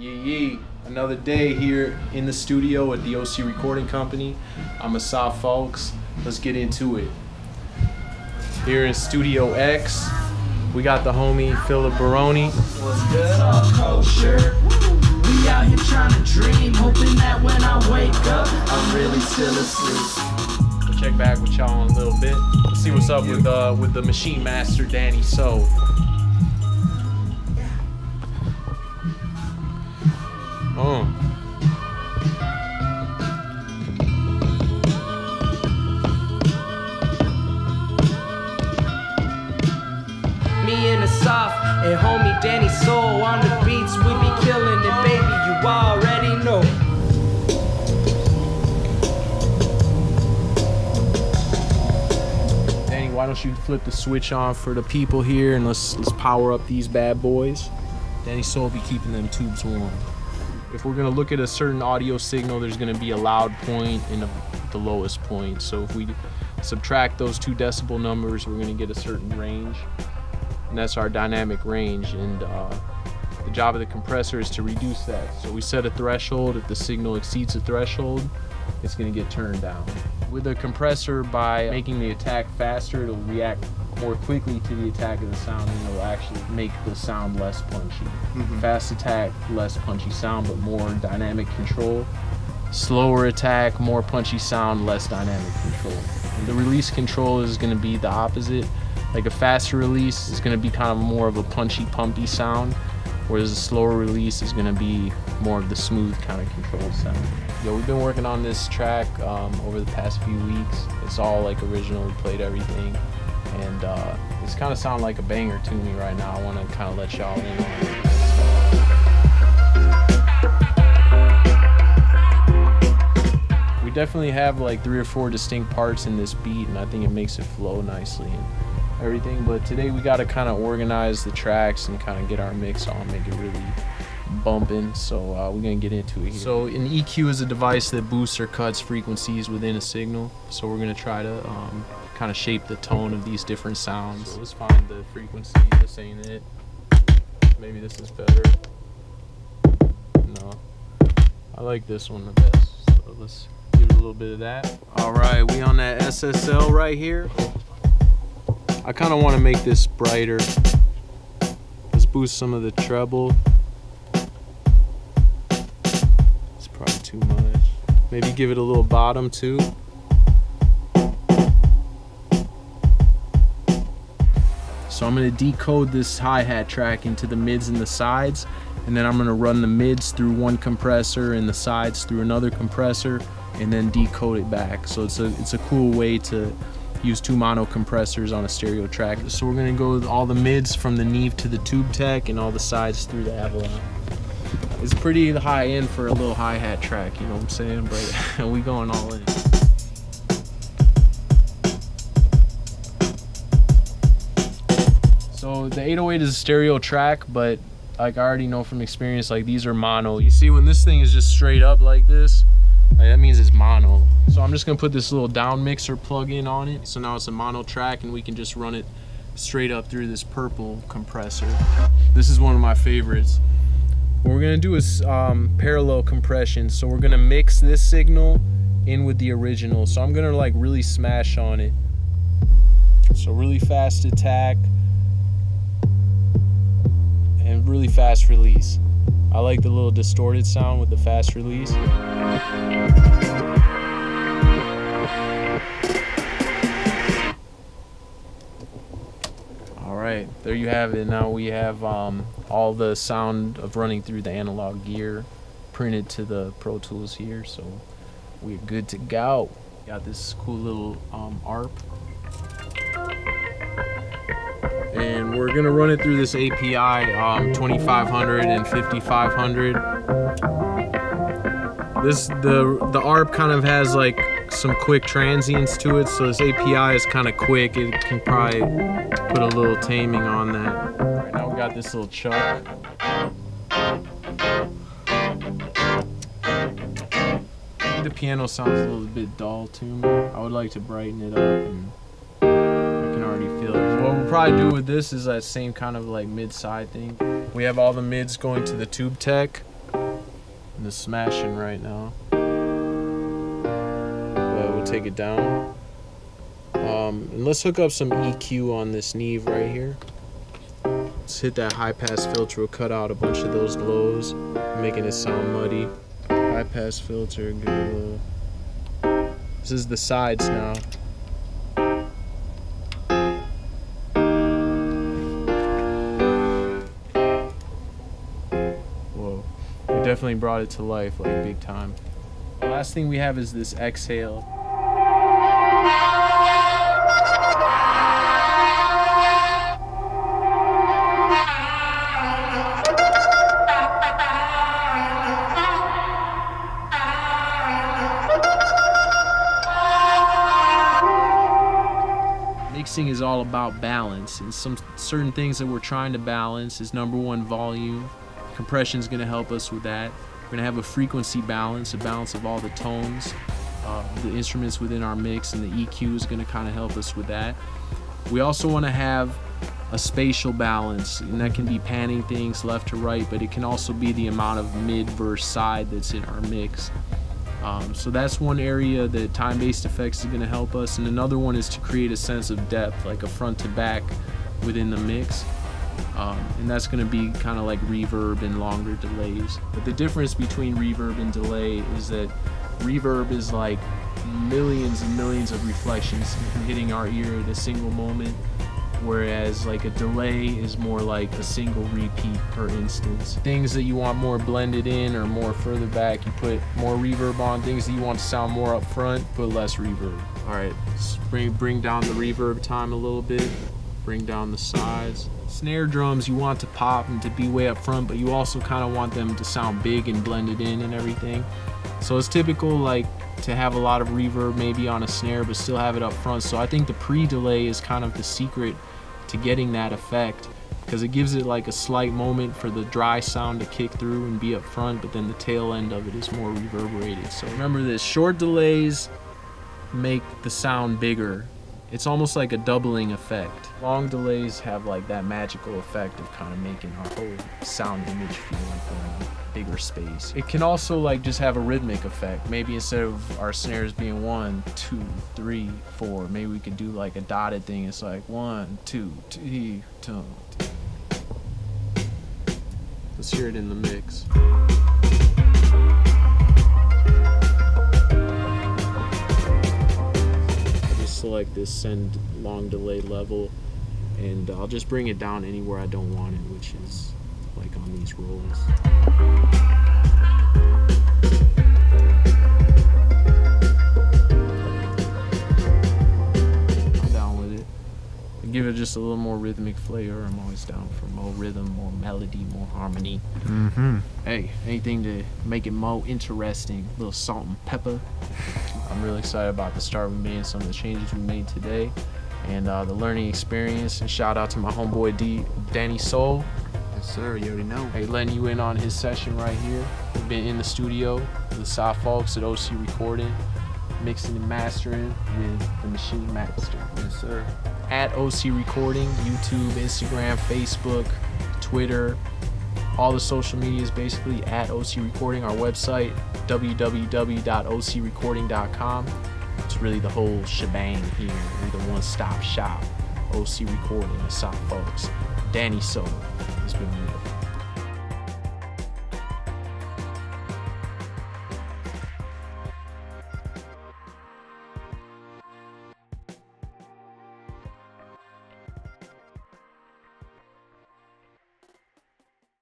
Yeah, another day here in the studio at the OC Recording Company. I'm Asaf Folks. Let's get into it. Here in Studio X, we got the homie Philip Baroni. What's good, all kosher? We out here trying to dream, hoping that when I wake up, I'm really still asleep. We'll check back with y'all in a little bit. Let's see what's up with the machine master, Danny So. Me and Asaf and homie Danny Soul on the beats, we be killing it, baby, you already know. Danny, why don't you flip the switch on for the people here and let's power up these bad boys. Danny Soul be keeping them tubes warm. If we're gonna look at a certain audio signal, there's gonna be a loud point and the lowest point. So if we subtract those 2 decibel numbers, we're gonna get a certain range. And that's our dynamic range, and the job of the compressor is to reduce that. So we set a threshold. If the signal exceeds the threshold, it's going to get turned down. With the compressor, by making the attack faster, it'll react more quickly to the attack of the sound, and it'll actually make the sound less punchy. Fast attack, less punchy sound, but more dynamic control. Slower attack, more punchy sound, less dynamic control. And the release control is going to be the opposite. Like a faster release is going to be kind of more of a punchy, pumpy sound, whereas a slower release is going to be more of the smooth kind of controlled sound. Yo, we've been working on this track over the past few weeks. It's all like original, we played everything, and it's kind of sounding like a banger to me right now. I want to kind of let y'all in on it. We definitely have like 3 or 4 distinct parts in this beat, and I think it makes it flow nicely and everything. But today we got to kind of organize the tracks and kind of get our mix on, make it really bumping. So we're gonna get into it here. So an EQ is a device that boosts or cuts frequencies within a signal. So we're gonna try to kind of shape the tone of these different sounds. So let's find the frequency. This ain't it. Maybe this is better. No, I like this one the best. So let's give it a little bit of that. All right, we on that SSL right here. I kind of want to make this brighter. Let's boost some of the treble. It's probably too much. Maybe give it a little bottom too. So I'm going to decode this hi-hat track into the mids and the sides, and then I'm going to run the mids through one compressor and the sides through another compressor, and then decode it back. So it's a cool way to use 2 mono compressors on a stereo track. So we're gonna go with all the mids from the Neve to the Tube Tech and all the sides through the Avalon. It's pretty high end for a little hi-hat track, you know what I'm saying? But we going all in. So the 808 is a stereo track, but like I already know from experience, like these are mono. You see when this thing is just straight up like this, like that means it's mono. So I'm just gonna put this little down mixer plug-in on it. So now it's a mono track and we can just run it straight up through this purple compressor. This is one of my favorites. What we're gonna do is parallel compression. So we're gonna mix this signal in with the original. So I'm gonna like really smash on it. So really fast attack and really fast release. I like the little distorted sound with the fast release. Alright, there you have it. Now we have all the sound of running through the analog gear printed to the Pro Tools here, so we're good to go. Got this cool little ARP. And we're gonna run it through this API 2500 and 5500. The ARP kind of has like some quick transients to it, so this API is kind of quick. It can probably put a little taming on that. Right now we got this little chuck. The piano sounds a little bit dull to me. I would like to brighten it up, and I can already feel it. What we'll probably do with this is that same kind of like mid-side thing. We have all the mids going to the Tube Tech, and it's smashing right now. But we'll take it down. And let's hook up some EQ on this Neve right here. Let's hit that high pass filter. We'll cut out a bunch of those lows, making it sound muddy. High pass filter, give it a little. This is the sides now. Whoa, we definitely brought it to life, like big time. The last thing we have is this exhale. Mixing is all about balance, and some certain things that we're trying to balance is number one, volume. Compression is going to help us with that. We're going to have a frequency balance, a balance of all the tones, the instruments within our mix, and the EQ is going to kind of help us with that. We also want to have a spatial balance, and that can be panning things left to right, but it can also be the amount of mid versus side that's in our mix. So that's one area that time-based effects is going to help us, and another one is to create a sense of depth, like a front to back within the mix, and that's going to be kind of like reverb and longer delays. But the difference between reverb and delay is that reverb is like millions and millions of reflections hitting our ear at a single moment, whereas like a delay is more like a single repeat per instance. Things that you want more blended in or more further back, you put more reverb on. Things that you want to sound more up front, put less reverb. All right, let's bring down the reverb time a little bit, bring down the sides. Snare drums you want to pop and to be way up front, but you also kind of want them to sound big and blended in and everything. So it's typical like to have a lot of reverb maybe on a snare but still have it up front. So I think the pre-delay is kind of the secret to getting that effect, because it gives it like a slight moment for the dry sound to kick through and be up front, but then the tail end of it is more reverberated. So remember this, short delays make the sound bigger. It's almost like a doubling effect. Long delays have like that magical effect of kind of making our whole sound image feel like a bigger space. It can also like just have a rhythmic effect. Maybe instead of our snares being 1, 2, 3, 4, maybe we could do like a dotted thing. It's like 1, 2, 3, 2. Let's hear it in the mix. Select this send long delay level, and I'll just bring it down anywhere I don't want it, which is like on these rolls. I'm down with it. And give it just a little more rhythmic flavor. I'm always down for more rhythm, more melody, more harmony. Hey, anything to make it more interesting. A little salt and pepper. I'm really excited about the start we made and some of the changes we made today, and the learning experience. And shout out to my homeboy Danny Soul. Yes sir, you already know. Hey, letting you in on his session right here. We've been in the studio with the Soft folks at OC Recording, mixing and mastering with the Machine Master. Yes sir. At OC Recording, YouTube, Instagram, Facebook, Twitter. All the social media is basically at OC Recording. Our website, www.ocrecording.com. It's really the whole shebang here. We're the one-stop shop. OC Recording, the Soft folks. Danny Soul has been